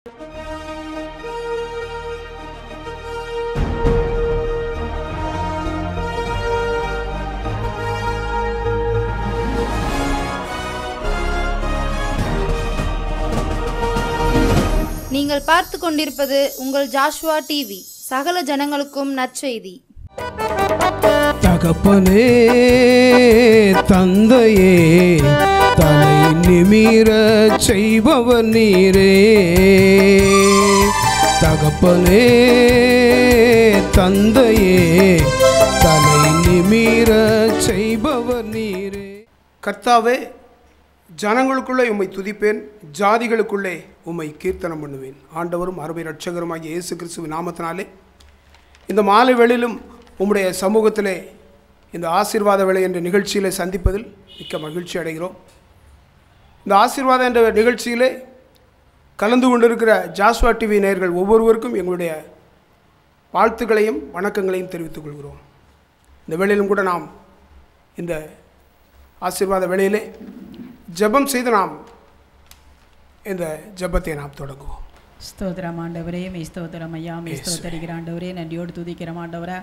நீங்கள் பார்த்து கொண்டிருப்பது உங்கள் ஜாஷ்வா டிவி. சகல ஜனங்களுக்கும் நற்செய்தி. தகப்பனே, தந்தையே, தலை நிமிர செய்பவர் நீரே. தகப்பனே, தந்தையே, தலை நிமிர செய்பவர் நீரே. கர்த்தாவே, ஜனங்களுக்குள்ளே உம்மை துதிப்பேன், ஜாதிகளுக்குள்ளே உம்மை கீர்த்தனம் பண்ணுவேன். ஆண்டவரும் அருமை இரட்சகருமாகிய இயேசு கிறிஸ்துவின் நாமத்தினாலே இந்த மாலை வேளையிலும் உம்முடைய சமூகத்திலே இந்த ஆசீர்வாத வேளை என்ற நிகழ்ச்சியிலே சந்திப்பதில் மிக்க மகிழ்ச்சி அடைகிறோம். இந்த ஆசீர்வாதம் என்ற நிகழ்ச்சியிலே கலந்து கொண்டிருக்கிற ஜாஷ்வா டிவி நேயர்கள் ஒவ்வொருவருக்கும் எங்களுடைய வாழ்த்துக்களையும் வணக்கங்களையும் தெரிவித்துக் கொள்கிறோம். இந்த வேளையிலும் கூட நாம் இந்த ஆசீர்வாத வேளையிலே ஜெபம் செய்து நாம் இந்த ஜெபத்தை நாம் தொடங்குவோம். ஸ்தோத்திரம் ஆண்டவரே, மெய் ஸ்தோத்திரம் ஐயா, மெய் ஸ்தோத்தரிக்கிற ஆண்டவரே, நன்றியோடு துதிக்கிற ஆண்டவரே.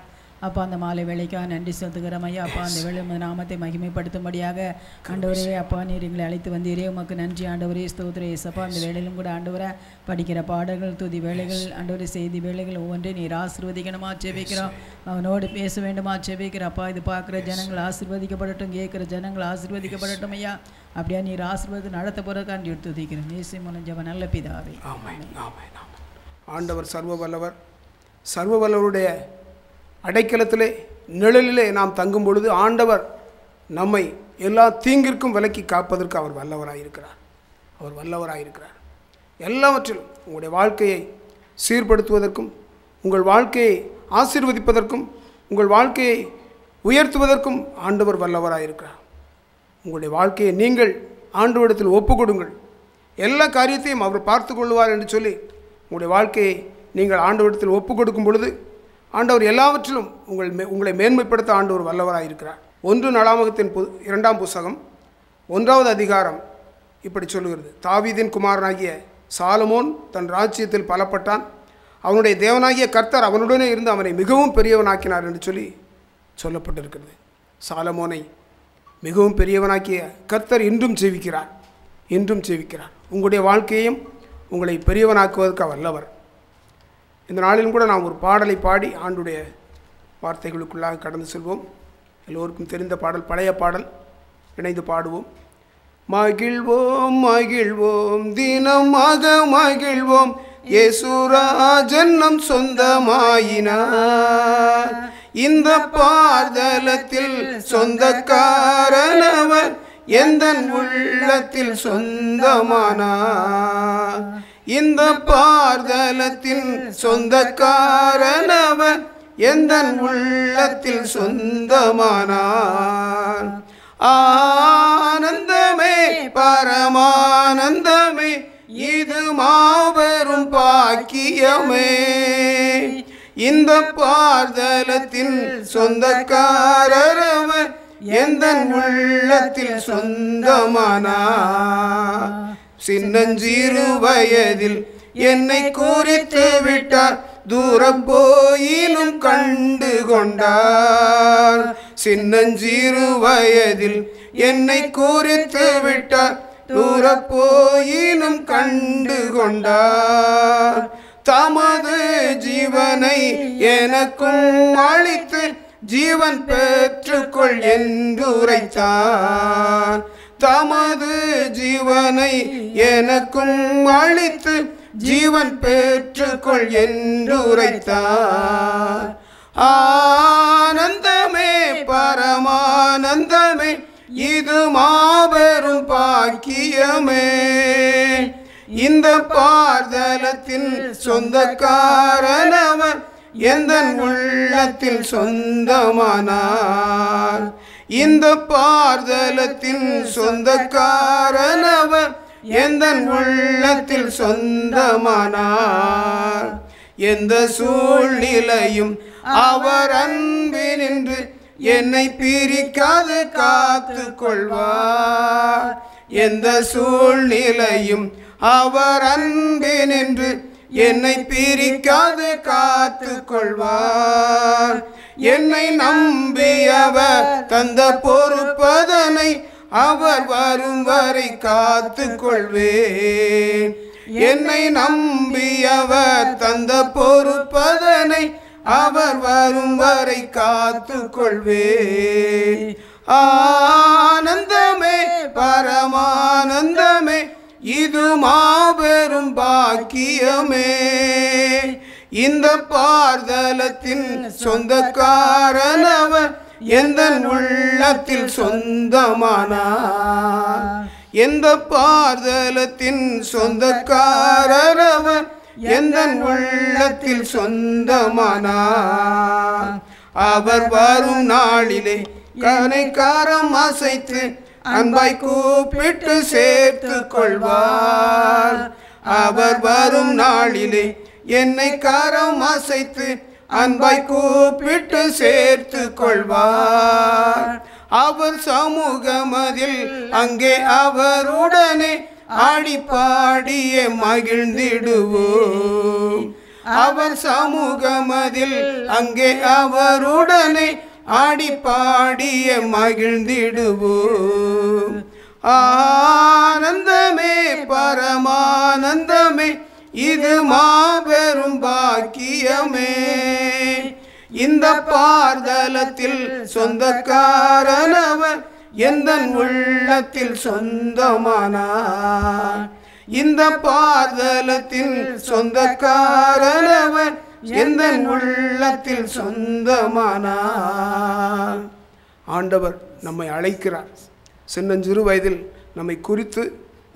அப்பா, அந்த மாலை வேலைக்காக நன்றி செலுத்துகிறோம் ஐயா. அப்பா, அந்த வேலை நாமத்தை மகிமைப்படுத்தும்படியாக ஆண்டவரே, அப்பா நீர் எங்களை அழைத்து வந்தீரே, உமக்கு நன்றி ஆண்டவரே. ஸ்தோத்திர ஏசப்பா, அந்த வேலையிலும் கூட ஆண்டவரை படிக்கிற பாடல்கள், துதி வேலைகள், ஆண்டவரே செய்தி வேலைகள் ஒவ்வொன்றே நீர் ஆசீர்வதிக்கணுமா ஜெபிக்கிறோம். அவனோடு பேச வேண்டுமா ஜெபிக்கிறோம். அப்பா, இது பார்க்குற ஜனங்கள் ஆசீர்வதிக்கப்படட்டும், கேட்குற ஜனங்கள் ஆசீர்வதிக்கப்படட்டும் ஐயா. அப்படியா நீர் ஆசீர்வாதம் நடத்த போகிறக்காண்டி எடுத்து துதிக்கிறோம். இயேசு மூலம் ஜெபம் நல்ல பிதாவே. ஆமென், ஆமென், ஆமென். ஆண்டவர் சர்வ வல்லவர். சர்வ வல்லவருடைய அடைக்கலத்திலே நிழலிலே நாம் தங்கும் பொழுது ஆண்டவர் நம்மை எல்லா தீங்கிற்கும் விலக்கி காப்பதற்கு அவர் வல்லவராயிருக்கிறார். அவர் வல்லவராயிருக்கிறார். எல்லாவற்றிலும் உங்களுடைய வாழ்க்கையை சீர்படுத்துவதற்கும், உங்கள் வாழ்க்கையை ஆசீர்வதிப்பதற்கும், உங்கள் வாழ்க்கையை உயர்த்துவதற்கும் ஆண்டவர் வல்லவராயிருக்கிறார். உங்களுடைய வாழ்க்கையை நீங்கள் ஆண்டவரிடத்தில் ஒப்பு கொடுங்கள். எல்லா காரியத்தையும் அவர் பார்த்து கொள்வார் என்று சொல்லி உங்களுடைய வாழ்க்கையை நீங்கள் ஆண்டவரிடத்தில் ஒப்பு கொடுக்கும் பொழுது ஆண்டவர் எல்லாவற்றிலும் உங்களை மேன்மைப்படுத்த ஆண்டவர் வல்லவராயிருக்கிறார். 1 நாளாகமத்தின் 2ஆம் புத்தகம் 1வது அதிகாரம் இப்படி சொல்லுகிறது. தாவீதின் குமாரனாகிய சாலமோன் தன் ராஜ்யத்தில் பலப்பட்டான். அவனுடைய தேவனாகிய கர்த்தர் அவனுடனே இருந்து அவனை மிகவும் பெரியவனாக்கினார் என்று சொல்லி சொல்லப்பட்டிருக்கிறது. சாலமோனை மிகவும் பெரியவனாக்கிய கர்த்தர் இன்றும் ஜெபிக்கிறார், இன்றும் ஜெபிக்கிறார். உங்களுடைய வாழ்க்கையையும் உங்களை பெரியவனாக்குவதற்கு வல்லவர். இந்த நாளிலும் கூட நாம் ஒரு பாடலை பாடி ஆண்டுடைய வார்த்தைகளுக்குள்ளாக கடந்து செல்வோம். எல்லோருக்கும் தெரிந்த பாடல், பழைய பாடல். இணைந்து பாடுவோம். மகிழ்வோம் மகிழ்வோம் தினமாக மகிழ்வோம், இயேசுராஜன் நம் சொந்தமாயினார். இந்த பார்தலத்தில் சொந்தக்காரனவர் எந்தன் உள்ளத்தில் சொந்தமானார். இந்த பார்தலத்தின் சொந்தக்காரனவர் எந்தன் உள்ளத்தில் சொந்தமானார். ஆனந்தமே பரமானந்தமே, இது மாபெரும் பாக்கியமே. இந்த பார்தலத்தின் சொந்தக்காரவர் எந்தன் உள்ளத்தில் சொந்தமானார். சின்னஞ்சிறு வயதில் என்னை குறித்து விட்டார், தூரம் போயினும் கண்டு கொண்டார். சின்னஞ்சிறு வயதில் என்னை குறித்து விட்டார், தூரம் போயினும் கண்டு கொண்டார். தமது ஜீவனை எனக்கும் அளித்து ஜீவன் பெற்றுக்கொள் என்று உரைத்தார். தமது ஜீவனை எனக்கும் அளித்து ஜீவன் பெற்றுக்கொள் என்று உரைத்தார். ஆனந்தமே பரமானந்தமே, இது மாபெரும் பாக்கியமே. இந்த பார்தலத்தின் சொந்தக்காரனவர் எந்தன் உள்ளத்தில் சொந்தமானார். இந்த பார்தலத்தின் சொந்தக்காரனவர் எந்தன் உள்ளத்தில் சொந்தமானார். எந்த சூழ்நிலையும் அவர் அன்பினின்று என்னை பிரிக்காது காத்து கொள்வார். எந்த சூழ்நிலையும் அவர் அன்பினின்று என்னை பிரிக்காது காத்து கொள்வார். என்னை நம்பியவர் தந்த பொறுப்பதனை அவர் வரும் வரை காத்து கொள்வேன். என்னை நம்பியவர் தந்த பொறுப்பதனை அவர் வரும் வரை காத்து கொள்வேன். ஆனந்தமே பரமானந்தமே இது மாபெரும் பாக்கியமே. இந்த பார்தலத்தின் சொந்தக்காரனவர் எந்த உள்ளத்தில் சொந்தமானார். எந்த பார்தலத்தின் சொந்தக்காரனவர் எந்த உள்ளத்தில் சொந்தமானார். அவர் வரும் நாளிலே கனைக்காரம் அசைத்து அன்பாய் கூப்பிட்டு சேர்த்து கொள்வார். அவர் வரும் நாளிலே என்னை காரம் அசைத்து அன்பாய் கூப்பிட்டு சேர்த்து கொள்வார். அவர் சமூகமதில் அங்கே அவருடனே ஆடி பாடிய மகிழ்ந்திடுவோம். அவர் சமூகமதில் அங்கே அவருடனே ஆடி பாடிய மகிழ்ந்திடுவோம். ஆனந்தமே பரமானந்தமே இது மாபெரும் பாக்கியமே. இந்த பார்தலத்தில் சொந்தக்காரனவர் எந்த உள்ளத்தில் சொந்தமானார். இந்த பார்தலத்தில் சொந்தக்காரனவர் எந்த உள்ளத்தில் சொந்தமானார். ஆண்டவர் நம்மை அழைக்கிறார். சின்னஞ்சிறு வயதில் நம்மை குறித்து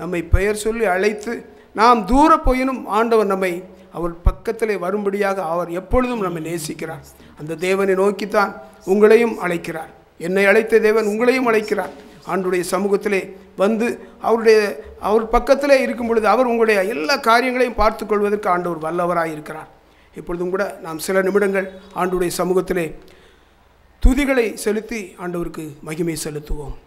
நம்மை பெயர் சொல்லி அழைத்து நாம் தூர போயினும் ஆண்டவர் நம்மை அவர் பக்கத்திலே வரும்படியாக அவர் எப்பொழுதும் நம்மை நேசிக்கிறார். அந்த தேவனை நோக்கித்தான் உங்களையும் அழைக்கிறார். என்னை அழைத்த தேவன் உங்களையும் அழைக்கிறார். ஆண்டுடைய சமூகத்திலே வந்து அவர் பக்கத்திலே இருக்கும் பொழுது அவர் உங்களுடைய எல்லா காரியங்களையும் பார்த்து கொள்வதற்கு ஆண்டவர் வல்லவராக இருக்கிறார். இப்பொழுதும் கூட நாம் சில நிமிடங்கள் ஆண்டுடைய சமூகத்திலே துதிகளை செலுத்தி ஆண்டவருக்கு மகிமை செலுத்துவோம்.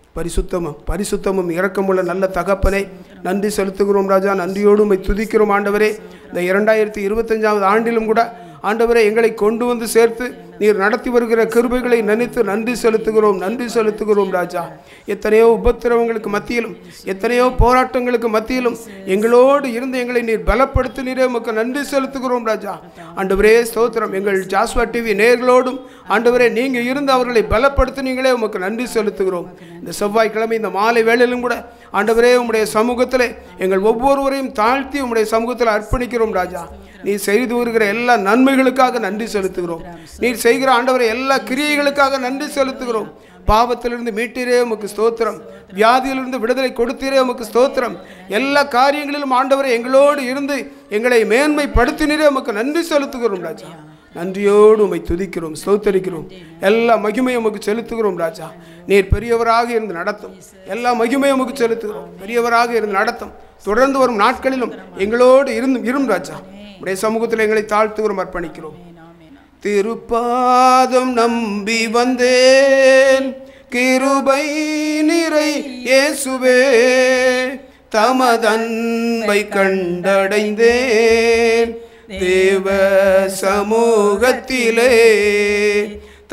பரிசுத்தமும் இரக்கமுள்ள நல்ல தகப்பனை நன்றி செலுத்துகிறோம் ராஜா. நன்றியோடு உம்மை துதிக்கிறோம் ஆண்டவரே. இந்த 2025 ஆண்டிலும் கூட ஆண்டவரே எங்களை கொண்டு வந்து சேர்த்து நீர் நடத்தி வருகிற கிருபைகளை நினைத்து நன்றி செலுத்துகிறோம் ராஜா. எத்தனையோ உபத்திரவங்களுக்கு மத்தியிலும் எத்தனையோ போராட்டங்களுக்கு மத்தியிலும் எங்களோடு இருந்து எங்களை நீர் பலப்படுத்தினீரே உமக்கு நன்றி செலுத்துகிறோம் ராஜா. ஆண்டவரே ஸ்தோத்திரம். எங்கள் ஜாஸ்வா டிவி நேயர்களோடும் ஆண்டவரே நீங்கள் இருந்து அவர்களை பலப்படுத்தினீங்களே உமக்கு நன்றி செலுத்துகிறோம். இந்த செவ்வாய்க்கிழமை இந்த மாலை வேளையிலும் கூட ஆண்டவரே உம்முடைய சமூகத்திலே எங்கள் ஒவ்வொருவரையும் தாழ்த்தி உம்முடைய சமூகத்தில் அர்ப்பணிக்கிறோம் ராஜா. நீர் செய்து வருகிற எல்லா நன்மைகளுக்காக நன்றி செலுத்துகிறோம். நீர் செய்கிற ஆண்டவரை எல்லா கிரியைகளுக்காக நன்றி செலுத்துகிறோம். பாவத்திலிருந்து மீட்டீரே உமக்கு ஸ்தோத்திரம். வியாதியிலிருந்து விடுதலை கொடுத்தீரே உமக்கு ஸ்தோத்திரம். எல்லா காரியங்களிலும் ஆண்டவரை எங்களோடு இருந்து எங்களை மேன்மைப்படுத்தினீரே உமக்கு நன்றி செலுத்துகிறோம் ராஜா. நன்றியோடு உம்மை துதிக்கிறோம், ஸ்தோத்தரிக்கிறோம். எல்லா மகிமையும் உமக்கு செலுத்துகிறோம் ராஜா. நீர் பெரியவராக இருந்து நடத்தும். எல்லா மகிமையும் உமக்கு செலுத்துகிறோம். பெரியவராக இருந்து நடத்தும். தொடர்ந்து வரும் நாட்களிலும் எங்களோடு இரும் ராஜா. உடைய சமூகத்தில் எங்களை தாழ்த்துகிறோம், அர்ப்பணிக்கிறோம். திருப்பாதம் நம்பி வந்தேன் கிருபை நிறை இயேசுவே, தமதன்பை கண்டடைந்தேன் தேவ சமூகத்திலே,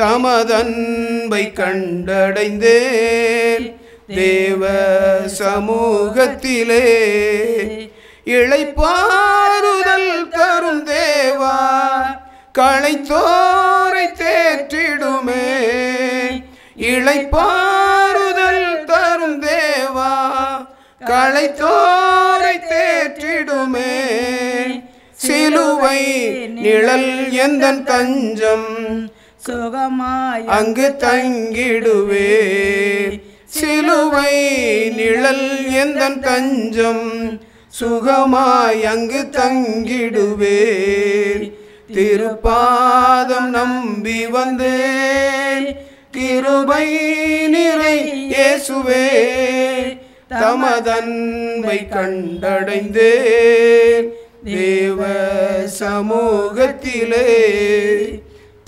தமதன்பை கண்டடைந்தேன் தேவ சமூகத்திலே. இளைப்பாறுதல் தரும் தேவா களைத்தோரை தேற்றிடுமே. இளைப்பாறுதல் தரும் தேவா களைத்தோரை தேற்றிடுமே. சிலுவை நிழல் எந்தன் தஞ்சம் சுகமாய் அங்கு தங்கிடுவே. சிலுவை நிழல் எந்தன் தஞ்சம் சுகமாய் அங்கு தங்கிடுவே. திருப்பாதம் நம்பி வந்தேன் கிருபை நிறை இயேசுவே, தமதன்பை கண்டடைந்தேன் தேவ சமூகத்திலே,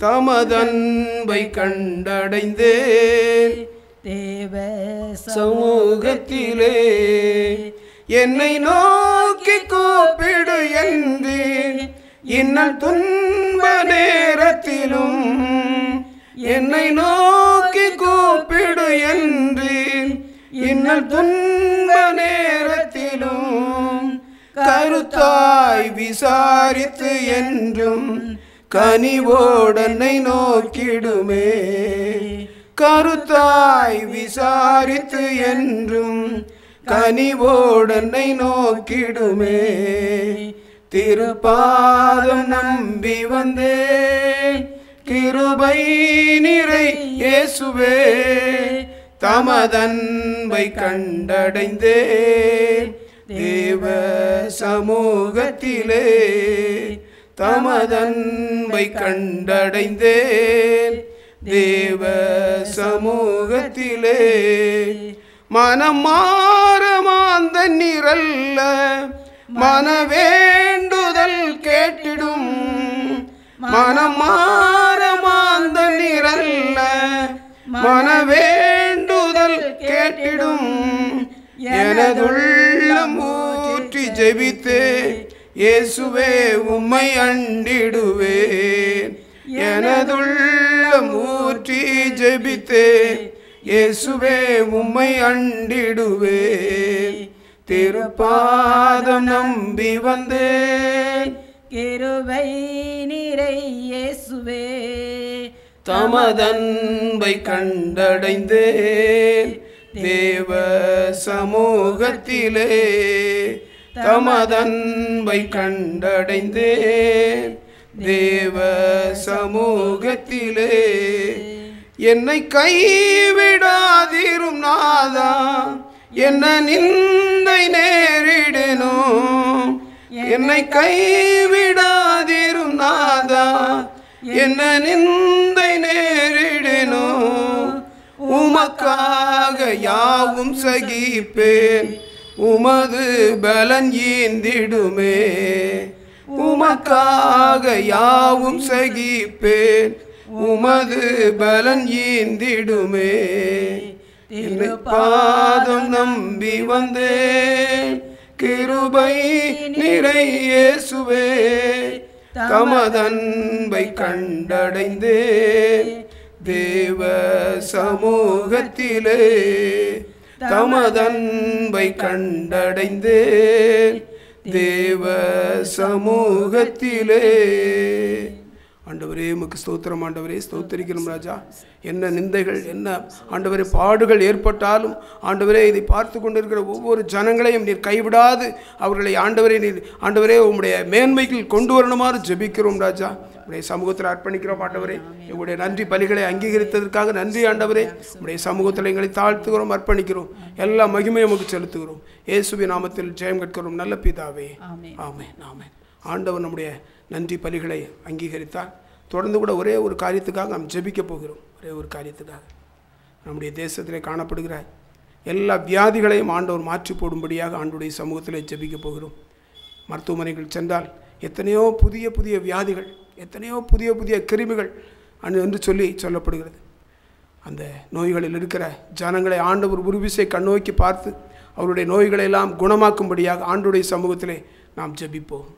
தமதன்பை கண்டடைந்தேன் தேவ சமூகத்திலே. என்னை நோக்கி கூப்பிடு என்றேன். இன்னல் துன்ப நேரத்திலும் என்னை நோக்கி கூப்பிடு என்றேன். இன்னல் துன்ப நேரத்திலும் கருத்தாய் விசாரித்து என்றும் கனிவோடனை நோக்கிடுமே. கருத்தாய் விசாரித்து என்றும் கனிவோடனை நோக்கிடுமே. திருப்பாதம் நம்பி வந்தேன், கிருபை நிறை இயேசுவே. தமதன்பை கண்டடைந்தேன் தேவ சமூகத்திலே. தமதன்பை கண்டடைந்தேன் தேவ சமூகத்திலே. மனம் மாற மாந்தன் நிரல்ல, மனவேண்டுதல் கேட்டிடும். மனம் மாற மாந்தன் நிரல்ல, மனவேண்டுதல் கேட்டிடும். எனதுள்ளம் ஊற்றி ஜெபித்தே இயேசுவே உம்மை அண்டிடுவேன். எனதுள்ளம் ஊற்றி ஜெபித்தே இயேசுவே உம்மை அண்டிடுவேன். திருப்பாதம் நம்பி வந்தேன், கிருபை நிறை இயேசுவே. தமதன்பை கண்டடைந்தேன் தேவ சமூகத்திலே. தமதன்பை கண்டடைந்தேன் தேவ சமூகத்திலே. என்னை கைவிடாதிரும் நாதா, என்ன நிந்தை நேரிடனோ. என்னை கைவிடாதிரும் நாதா, என்ன நிந்தை நேரிடனோ. உமக்காக யாவும் சகிப்பேன், உமது பலன் ஈந்திடுமே. உமக்காக யாவும் சகிப்பேன், உமது பலன் ஈந்திடுமே. என்னை பாதம் நம்பி வந்தேன், கிருபை நிறை இயேசுவே. தமதன்பை கண்டடைந்தேன் தேவ சமூகத்திலே. தமதன்பை கண்டடைந்தேன் தேவ சமூகத்திலே. ஆண்டவரே உமக்கு ஸ்தோத்திரம். ஆண்டவரே ஸ்தோத்திரிக்கிறோம் ராஜா. என்ன நிந்தைகள், என்ன ஆண்டவரே பாடுகள் ஏற்பட்டாலும் ஆண்டவரே இதை பார்த்து கொண்டிருக்கிற ஒவ்வொரு ஜனங்களையும் நீர் கைவிடாது அவர்களை ஆண்டவரே நீர் ஆண்டவரே உம்முடைய மேன்மைக்கு கொண்டு வரணுமாறு ஜெபிக்கிறோம் ராஜா. உடைய சமூகத்தில் அர்ப்பணிக்கிறோம் ஆண்டவரே. எங்களுடைய நன்றி பலிகளை அங்கீகரித்ததற்காக நன்றி ஆண்டவரே. உடைய சமூகத்தில் எங்களை தாழ்த்துகிறோம், அர்ப்பணிக்கிறோம். எல்லா மகிமையும் நமக்கு செலுத்துகிறோம். இயேசுவின் நாமத்தில் ஜெயம் கேட்கிறோம் நல்ல பிதாவே. ஆமென் ஆமென். ஆண்டவர் நம்முடைய நன்றி பலிகளை அங்கீகரித்தார். தொடர்ந்து கூட ஒரே ஒரு காரியத்துக்காக நாம் ஜெபிக்க போகிறோம். ஒரே ஒரு காரியத்துக்காக நம்முடைய தேசத்திலே காணப்படுகிற எல்லா வியாதிகளையும் ஆண்டவர் மாற்றி போடும்படியாக ஆண்டவருடைய சமூகத்திலே ஜெபிக்க போகிறோம். மருத்துவமனைகள் சென்றால் எத்தனையோ புதிய புதிய வியாதிகள், எத்தனையோ புதிய புதிய கிருமிகள் என்று சொல்லப்படுகிறது. அந்த நோய்களில் இருக்கிற ஜனங்களை ஆண்டவர் உருவிசை கண்ணோக்கி பார்த்து அவருடைய நோய்களை எல்லாம் குணமாக்கும்படியாக ஆண்டவருடைய சமூகத்திலே நாம் ஜெபிப்போம்.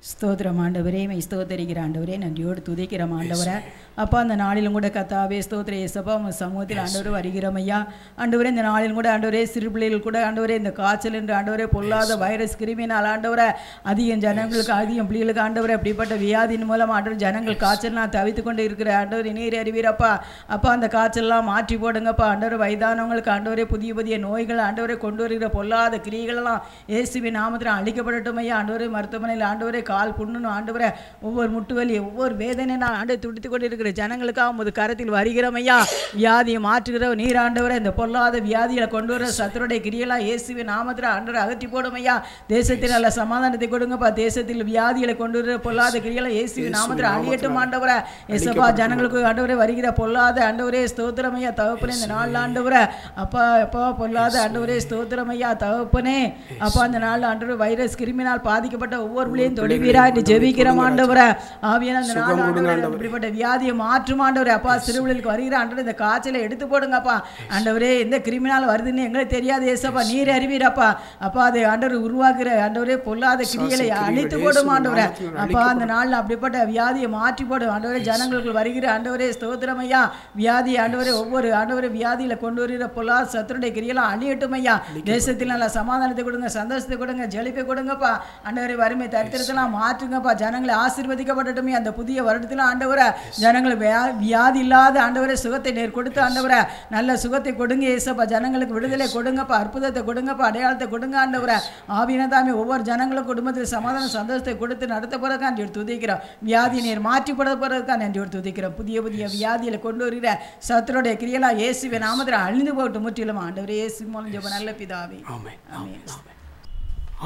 ஸ்தோத்திரம் ஆண்டவரே, மை ஸ்தோத்தரிக்கிற ஆண்டவரே, நன்றியோடு துதிக்கிறோம் ஆண்டவரை. அப்பா அந்த நாளிலும் கூட கத்தாவே ஸ்தோத்திர இயேசப்பா உங்கள் சமூகத்தில் ஆண்டவர் வருகிறோம் ஐயா. ஆண்டவரே இந்த நாளிலும் கூட ஆண்டவரே சிறு பிள்ளைகள் கூட ஆண்டவரே இந்த காய்ச்சல் என்று ஆண்டவரே பொல்லாத வைரஸ் கிருமினால் ஆண்டவரை அதிகம் ஜனங்களுக்கு அதிகம் பிள்ளைகளுக்கு ஆண்டவரை அப்படிப்பட்ட வியாதியின் மூலம் ஆண்டவர் ஜனங்கள் காய்ச்சல்லாம் தவித்து கொண்டு இருக்கிற ஆண்டவர் நீர் அறிவீரப்பா. அப்பா அந்த காய்ச்சல்லாம் மாற்றி போடுங்கப்பா ஆண்டவர். வயதானவங்களுக்கு ஆண்டவரே புதிய புதிய நோய்கள் ஆண்டவரை கொண்டு வருகிற பொல்லாத கிரியைகளெல்லாம் இயேசுவின் நாமத்தில் அழிக்கப்படட்டும் ஐயா. ஆண்டவரே மருத்துவமனையில் ஆண்டவரே கால் புண்ணுன்னு ஆண்டவரை ஒவ்வொரு முட்டுவலி ஒவ்வொரு வேதனை நான் ஆண்டு துடித்து கொண்டு இருக்கிற ஜனங்களுக்காக உமது கரத்தில் வருகிறோம் ஐயா. வியாதியை மாற்றுகிற நீர் ஆண்டவரை இந்த பொல்லாத வியாதிகளை கொண்டு வர சத்துருடைய கிரியெல்லாம் இயேசுவின் நாமத்தில் ஆண்டவரை அகற்றி போடும் ஐயா. தேசத்தில் நல்ல சமாதானத்தை கொடுங்கப்பா. தேசத்தில் வியாதிகளை கொண்டு வர பொல்லாத கிரியெல்லாம் இயேசுவின் நாமத்தில் அழியட்டும் ஆண்டவரை. இயேசப்பா ஜனங்களுக்கு ஆண்டவரை வருகிற பொல்லாத ஆண்டவரே ஸ்தோத்திரம் ஐயா தகப்பனே. இந்த நாள் ஆண்டவரை அப்பா அப்பா பொல்லாத ஆண்டவரே ஸ்தோத்திரம் ஐயா தகப்பனே. அப்பா அந்த நாள் ஆண்டவர் வைரஸ் கிருமினால் பாதிக்கப்பட்ட ஒவ்வொரு பிள்ளையும் தொடுங்க செய்வீரா என்று ஜெபிக்கிறோம் ஆண்டவரே. ஆவியான அந்த நாள் ஆண்டவரே இப்படிப்பட்ட வியாதியை மாற்றும் ஆண்டவரே. அப்பா சிறுவிலுக்கு வருகிற ஆண்டவரே இந்த காய்ச்சலை எடுத்து போடுங்கப்பா ஆண்டவரே. எந்த கிரிமினல் வருதுன்னு எங்களுக்கு தெரியாது ஏசப்பா, நீர் அறிவீரப்பா. அப்பா அதை ஆண்டவர் உருவாக்குற ஆண்டவரே பொல்லாத கிரியைகளை அழித்து போடும் ஆண்டவரே. அப்பா அந்த நாளில் அப்படிப்பட்ட வியாதியை மாற்றி போடும் ஆண்டவரே. ஜனங்களுக்கு வருகிற ஆண்டவரே ஸ்தோத்திரம் ஐயா. வியாதி ஆண்டவரே ஒவ்வொரு ஆண்டவரே வியாதியில் கொண்டு வருகிற பொல்லாத சத்துருடைய கிரியெல்லாம் அழியட்டும் ஐயா. தேசத்தில் நல்லா சமாதானத்தை கொடுங்க, சந்தோஷத்தை கொடுங்க, ஜெலிப்பை கொடுங்கப்பா ஆண்டவரே. வறுமை தரித்திரத்தெல்லாம் மாற்றுங்கப்பா. ஜனங்களை ஆசீர்வதிக்கப்படட்டும் அந்த புதிய வருடத்தில் ஆண்டவரை. ஜனங்களுக்கு வியாதி இல்லாத ஆண்டவரே சுகத்தை நேர் கொடுத்து ஆண்டவரை நல்ல சுகத்தை கொடுங்க ஏசப்பா. ஜனங்களுக்கு விடுதலை கொடுங்கப்பா, அற்புதத்தை கொடுங்கப்பா, அடையாளத்தை கொடுங்க ஆண்டவரை. ஆவினதாமே ஒவ்வொரு ஜனங்களும் குடும்பத்தில் சமாதான சந்தோஷத்தை கொடுத்து நடத்த போறதுக்காக நன்றி துதிக்கிறோம். வியாதியை நீர் மாற்றி போட போறதுக்காக நன்றி துதிக்கிறோம். புதிய புதிய வியாதியில் கொண்டு வருகிற சத்துருடைய கிரியலா இயேசுவின் நாமத்தில் அழிந்து போட்டு முற்றிலும் ஆண்டவரே. இயேசு மூலம் ஜெபம் நல்ல பிதாவே.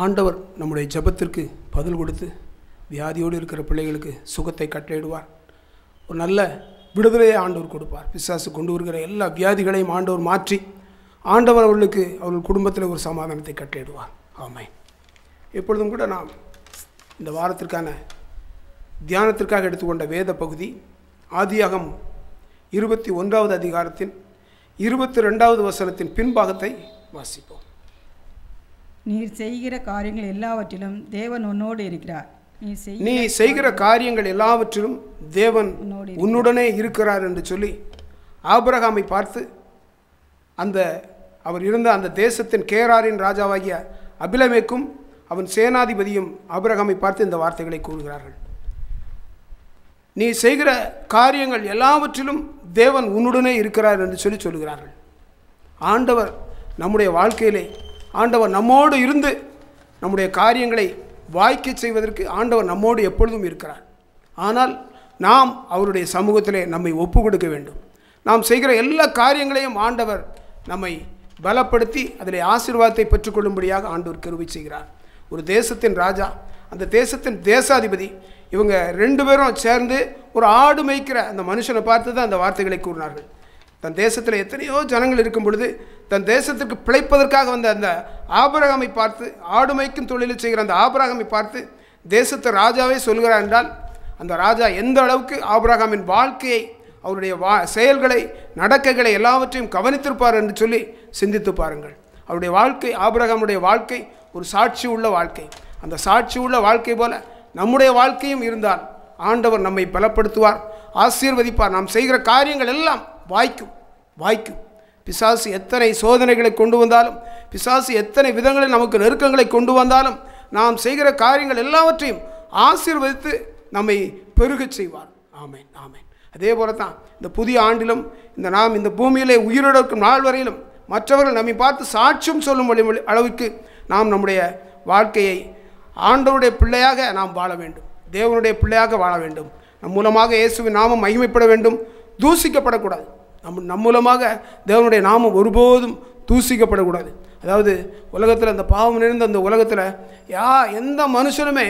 ஆண்டவர் நம்முடைய ஜெபத்திற்கு பதில் கொடுத்து வியாதியோடு இருக்கிற பிள்ளைகளுக்கு சுகத்தை கட்டளையிடுவார். ஒரு நல்ல விடுதலையை ஆண்டவர் கொடுப்பார். பிசாசு கொண்டு வருகிற எல்லா வியாதிகளையும் ஆண்டவர் மாற்றி ஆண்டவர் அவர்களுக்கு அவர்கள் குடும்பத்தில் ஒரு சமாதானத்தை கட்டளையிடுவார். ஆமென். எப்பொழுதும் கூட நாம் இந்த வாரத்திற்கான தியானத்திற்காக எடுத்துக்கொண்ட வேத பகுதி ஆதியாகமம் 21வது அதிகாரத்தின் 22வது வசனத்தின் பின்பாகத்தை வாசிப்போம். நீர் செய்கிற காரியங்கள் எல்லாவற்றிலும் தேவன் உன்னோடு இருக்கிறார். நீ செய்கிற காரியங்கள் எல்லாவற்றிலும் தேவன் உன்னுடனே இருக்கிறார் என்று சொல்லி ஆபிரகாமை பார்த்து அவர் இருந்த அந்த தேசத்தின் கேராரின் ராஜாவாகிய அபிலமேக்கும் அவன் சேனாதிபதியும் ஆபிரகாமை பார்த்து இந்த வார்த்தைகளை கூறுகிறார்கள். நீ செய்கிற காரியங்கள் எல்லாவற்றிலும் தேவன் உன்னுடனே இருக்கிறார் என்று சொல்லி சொல்கிறார்கள். ஆண்டவர் நம்முடைய வாழ்க்கையிலே ஆண்டவர் நம்மோடு இருந்து நம்முடைய காரியங்களை வாய்க்க செய்வதற்கு ஆண்டவர் நம்மோடு எப்பொழுதும் இருக்கிறார். ஆனால் நாம் அவருடைய சமூகத்திலே நம்மை ஒப்பு கொடுக்க வேண்டும். நாம் செய்கிற எல்லா காரியங்களையும் ஆண்டவர் நம்மை பலப்படுத்தி அதில் ஆசீர்வாதத்தை பெற்றுக்கொள்ளும்படியாக ஆண்டவர் கிருபை செய்கிறார். ஒரு தேசத்தின் ராஜா, அந்த தேசத்தின் தேசாதிபதி, இவங்க 2 பேரும் சேர்ந்து ஒரு ஆடு மேய்க்கிற அந்த மனுஷனை பார்த்து தான் அந்த வார்த்தைகளை கூறினார்கள். தன் தேசத்தில் எத்தனையோ ஜனங்கள் இருக்கும் பொழுது தன் தேசத்திற்கு பிழைப்பதற்காக வந்த அந்த ஆபிரகாமை பார்த்து, ஆடு மேய்க்கும் தொழிலில் செய்கிற அந்த ஆபிரகாமை பார்த்து தேசத்து ராஜாவே சொல்கிறார் என்றால் அந்த ராஜா எந்த அளவுக்கு ஆபிரகாமின் வாழ்க்கையை, அவருடைய செயல்களை, நடக்கைகளை எல்லாவற்றையும் கவனித்திருப்பார் என்று சொல்லி சிந்தித்து பாருங்கள். அவருடைய வாழ்க்கை, ஆபிரகாமுடைய வாழ்க்கை ஒரு சாட்சி உள்ள வாழ்க்கை. அந்த சாட்சி உள்ள வாழ்க்கை போல நம்முடைய வாழ்க்கையும் இருந்தால் ஆண்டவர் நம்மை பலப்படுத்துவார், ஆசீர்வதிப்பார். நாம் செய்கிற காரியங்கள் எல்லாம் வாய்க்கும். பிசாசு எத்தனை சோதனைகளை கொண்டு வந்தாலும், பிசாசு எத்தனை விதங்களில் நமக்கு நெருக்கங்களை கொண்டு வந்தாலும், நாம் செய்கிற காரியங்கள் எல்லாவற்றையும் ஆசீர்வதித்து நம்மை பெருகச் செய்வார். ஆமென், ஆமென். அதே போல தான் இந்த புதிய ஆண்டிலும் நாம் இந்த பூமியிலே உயிரோடு இருக்கும் நாள் வரையிலும் மற்றவர்கள் நம்மை பார்த்து சாட்சியம் சொல்லும் அளவுக்கு நாம் நம்முடைய வாழ்க்கையை ஆண்டவருடைய பிள்ளையாக நாம் வாழ வேண்டும், தேவனுடைய பிள்ளையாக வாழ வேண்டும். நம் மூலமாக இயேசுவின் நாமம் மகிமைப்பட வேண்டும், தூசிக்கப்படக்கூடாது. நம் மூலமாக தேவனுடைய நாமம் ஒருபோதும் தூசிக்கப்படக்கூடாது. அதாவது உலகத்தில் அந்த பாவம் நிறைந்த அந்த உலகத்தில் எந்த மனுஷனுமே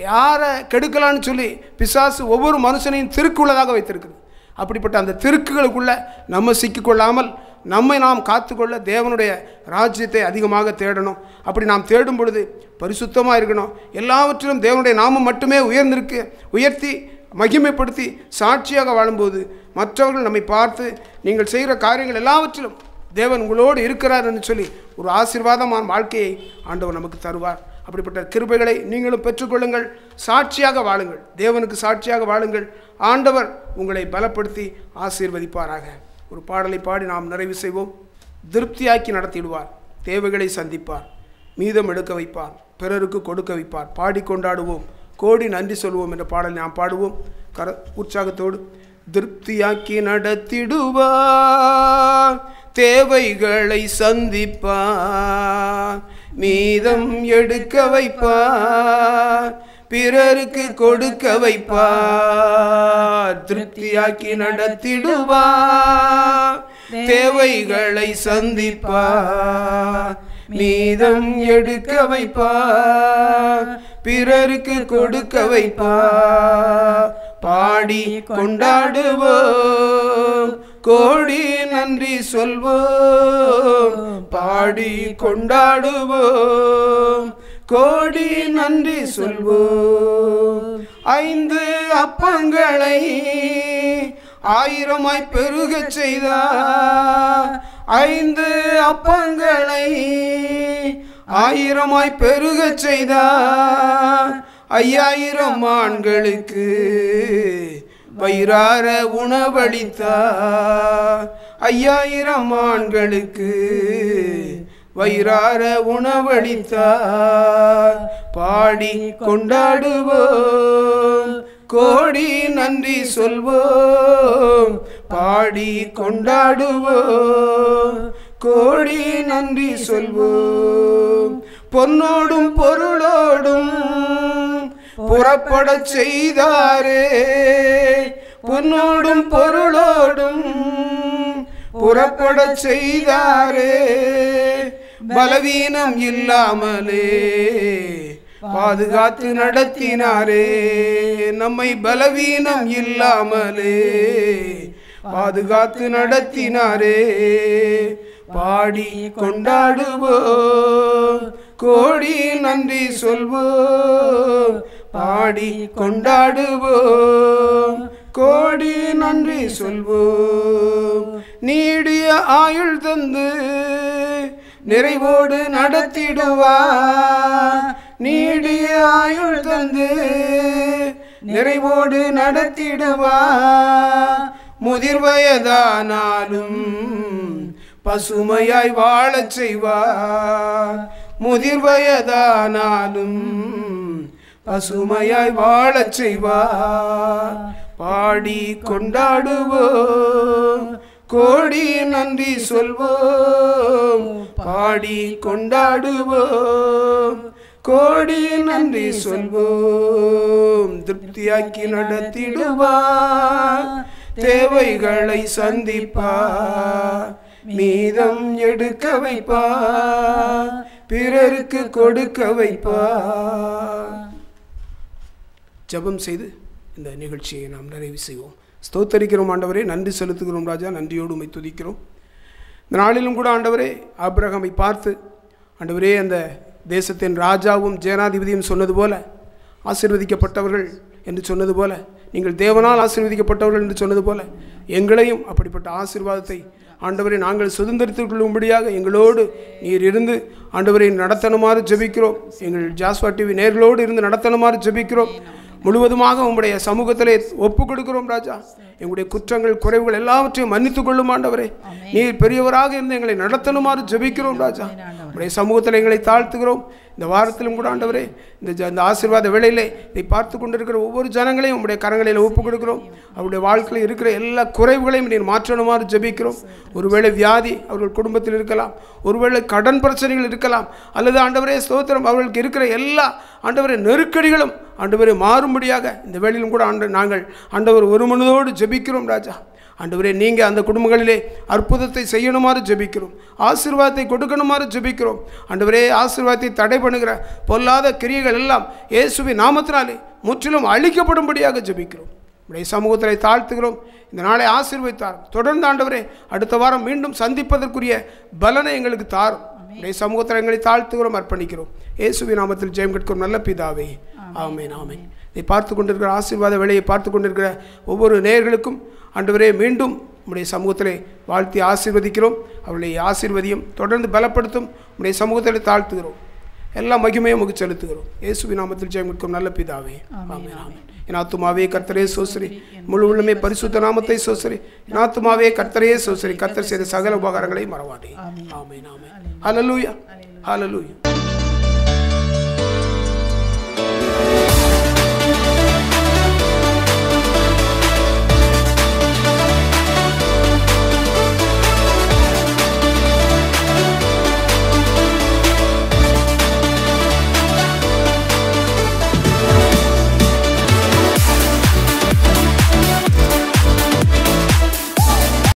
யாரை கெடுக்கலான்னு சொல்லி பிசாசு ஒவ்வொரு மனுஷனையும் திருக்குள்ளதாக வைத்திருக்குது. அப்படிப்பட்ட அந்த திருக்குகளுக்குள்ளே நம்ம சிக்கிக்கொள்ளாமல் நம்மை நாம் காத்துக்கொள்ள தேவனுடைய ராஜ்யத்தை அதிகமாக தேடணும். அப்படி நாம் தேடும் பொழுது பரிசுத்தமாக இருக்கணும். எல்லாவற்றிலும் தேவனுடைய நாமம் மட்டுமே உயர்த்தி மகிமைப்படுத்தி சாட்சியாக வாழும்போது மற்றவர்கள் நம்மை பார்த்து நீங்கள் செய்கிற காரியங்கள் எல்லாவற்றிலும் தேவன் உங்களோடு இருக்கிறார் என்று சொல்லி ஒரு ஆசீர்வாதமான வாழ்க்கையை ஆண்டவர் நமக்கு தருவார். அப்படிப்பட்ட கிருபைகளை நீங்களும் பெற்றுக்கொள்ளுங்கள், சாட்சியாக வாழுங்கள், தேவனுக்கு சாட்சியாக வாழுங்கள். ஆண்டவர் உங்களை பலப்படுத்தி ஆசீர்வதிப்பாராக. ஒரு பாடலை பாடி நாம் நிறைவு செய்வோம். திருப்தியாக்கி நடத்திடுவார், தேவைகளை சந்திப்பார், மீதம் எடுக்க வைப்பார், பிறருக்கு கொடுக்க வைப்பார். பாடிக்கொண்டாடுவோம், கோடி நன்றி சொல்வோம் என்ற பாடலை நாம் பாடுவோம் உற்சாகத்தோடு. திருப்தியாக்கி நடத்திடுவார், தேவைகளை சந்திப்பார், மீதம் எடுக்க வைப்பார், பிறருக்கு கொடுக்க வைப்பார். திருப்தியாக்கி நடத்திடுவார், தேவைகளை சந்திப்பார், மீதம் எடுக்க வைப்பார், பிறருக்கு கொடுக்க வைப்பார். பாடி கொண்டாடுவோம், கோடி நன்றி சொல்வோம், பாடி கொண்டாடுவோம், கோடி நன்றி சொல்வோம். 5 அப்பங்களை 1000 பெருகச் செய்தார். 5 அப்பங்களை 1000 பெருகச் செய்தார். 5000 ஆண்களுக்கு வயிறார உணவளித்தார். 5000 ஆண்களுக்கு வயிறார உணவளித்தார். பாடி கொண்டாடுவோம், கோடி நன்றி சொல்வோம். பாடி கொண்டாடுவோம், கோடி நன்றி சொல்வோம். பொன்னோடும் பொருளோடும் புறப்பட செய்தாரே, பொன்னோடும் பொருளோடும் புறப்பட செய்தாரே. பலவீனம் இல்லாமலே பாதுகாத்து நடத்தினாரே, நம்மை பலவீனம் இல்லாமலே பாதுகாத்து நடத்தினாரே. பாடி கொண்டாடுவோம், கோடி நன்றி சொல்வோம். பாடி கொண்டாடுவோம், கோடி நன்றி சொல்வோம். நீடிய ஆயுள் தந்து நிறைவோடு நடத்திடுவார். நீடிய ஆயுள் தந்து நிறைவோடு நடத்திடுவார். முதிர் வயதானாலும் பசுமையாய் வாழச் செய்வார். முதிர் வயதானாலும் பசுமையாய் வாழச் செய்வார். பாடி கொண்டாடுவோம், கோடி நன்றி சொல்வோம். பாடி கொண்டாடுவோம், கோடி நன்றி சொல்வோம். திருப்தியாக்கி நடத்திடுவார், தேவைகளை சந்திப்பார். மீதம் எடுக்க வைப்பார், பிறருக்கு கொடுக்க வைப்பார். ஜெபம் செய்து இந்த நிகழ்ச்சியை நாம் நிறைவு செய்வோம். ஸ்தோத்தரிக்கிறோம் ஆண்டவரே, நன்றி செலுத்துகிறோம் ராஜா, நன்றியோடு உம்மை துதிக்கிறோம். இந்த நாளிலும் கூட ஆண்டவரே ஆபிரகாமை பார்த்து ஆண்டவரே அந்த தேசத்தின் ராஜாவும் ஜனாதிபதியும் சொன்னது போல ஆசீர்வதிக்கப்பட்டவர்கள் என்று சொன்னது போல, நீங்கள் தேவனால் ஆசீர்வதிக்கப்பட்டவர்கள் என்று சொன்னது போல எங்களையும் அப்படிப்பட்ட ஆசீர்வாதத்தை ஆண்டவரை நாங்கள் சுதந்திரித்துக் கொள்ளும்படியாக எங்களோடு நீர் இருந்து ஆண்டவரை நடத்தணுமாறு ஜெபிக்கிறோம். எங்கள் ஜாஸ்வா டிவி நேர்களோடு இருந்து நடத்தணுமாறு ஜெபிக்கிறோம். முழுவதுமாக உங்களுடைய சமூகத்திலே ஒப்பு கொடுக்கிறோம் ராஜா. எங்களுடைய குற்றங்கள் குறைவுகள் எல்லாவற்றையும் மன்னித்துக் கொள்ளும் ஆண்டவரே. நீர் பெரியவராக இருந்து எங்களை நடத்தணுமாறு ஜெபிக்கிறோம் ராஜா. உங்களுடைய சமூகத்தில் எங்களை தாழ்த்துகிறோம். இந்த வாரத்திலும் கூட ஆண்டவரே இந்த ஆசீர்வாத வேளையிலே இதை பார்த்து கொண்டிருக்கிற ஒவ்வொரு ஜனங்களையும் உங்களுடைய கரங்களில் ஒப்பு கொடுக்கிறோம். அவருடைய வாழ்க்கையில் இருக்கிற எல்லா குறைவுகளையும் நீர் மாற்றணுமாறு ஜெபிக்கிறோம். ஒருவேளை வியாதி அவர்கள் குடும்பத்தில் இருக்கலாம், ஒருவேளை கடன் பிரச்சனைகள் இருக்கலாம், அல்லது ஆண்டவரே ஸ்தோத்திரம் அவர்களுக்கு இருக்கிற எல்லா ஆண்டவரே நெருக்கடிகளும் ஆண்டவரே மாறும்படியாக இந்த வேளையிலும் கூட நாங்கள் ஆண்டவர் ஒரு மனதோடு ஜெபிக்கிறோம் ராஜா. ஆண்டவரே நீங்கள் அந்த குடும்பங்களிலே அற்புதத்தை செய்யணுமாறு ஜெபிக்கிறோம், ஆசீர்வாதத்தை கொடுக்கணுமாறு ஜெபிக்கிறோம். ஆண்டவரே ஆசீர்வாதத்தை தடை பண்ணுகிற பொல்லாத கிரியைகள் எல்லாம் இயேசுவின் நாமத்தினாலே முற்றிலும் அழிக்கப்படும்படியாக ஜெபிக்கிறோம். உடைய சமூகத்தை தாழ்த்துகிறோம். இந்த நாளை ஆசீர்வதித்தார். தொடர்ந்து ஆண்டவரே அடுத்த வாரம் மீண்டும் சந்திப்பதற்குரிய பலனை எங்களுக்கு தாரும். உடைய சமூகத்தில் எங்களை தாழ்த்துகிறோம், அர்ப்பணிக்கிறோம். இயேசுவின் நாமத்தில் ஜெயம் கேட்கிறோம் நல்ல பிதாவே, ஆமென் ஆமென். இதை பார்த்து கொண்டிருக்கிற ஆசீர்வாத வேலையை பார்த்து கொண்டிருக்கிற ஒவ்வொரு நேயர்களுக்கும் ஆண்டவரே மீண்டும் உடைய சமூகத்திலே வாழ்த்தி ஆசீர்வதிக்கிறோம். அவருடைய ஆசீர்வதியும் தொடர்ந்து பலப்படுத்தும். உடைய சமூகத்தில் தாழ்த்துகிறோம். எல்லா மகிமையும் உமக்கு செலுத்துகிறோம். இயேசுவின் நாமத்தில் ஜெயம் கேட்கிறோம் நல்ல பிதாவே, ஆமென் ஆமென். என் ஆத்துமாவே கர்த்தரே சோசரி, முழு உள்ளமே பரிசுத்த நாமத்தை சோசரி. என் ஆத்துமாவே கர்த்தரே சோசரி, கர்த்தர் செய்த சகல உபகாரங்களை மறவாதே. ஆமென் ஆமென். ஹல்லேலூயா ஹல்லேலூயா.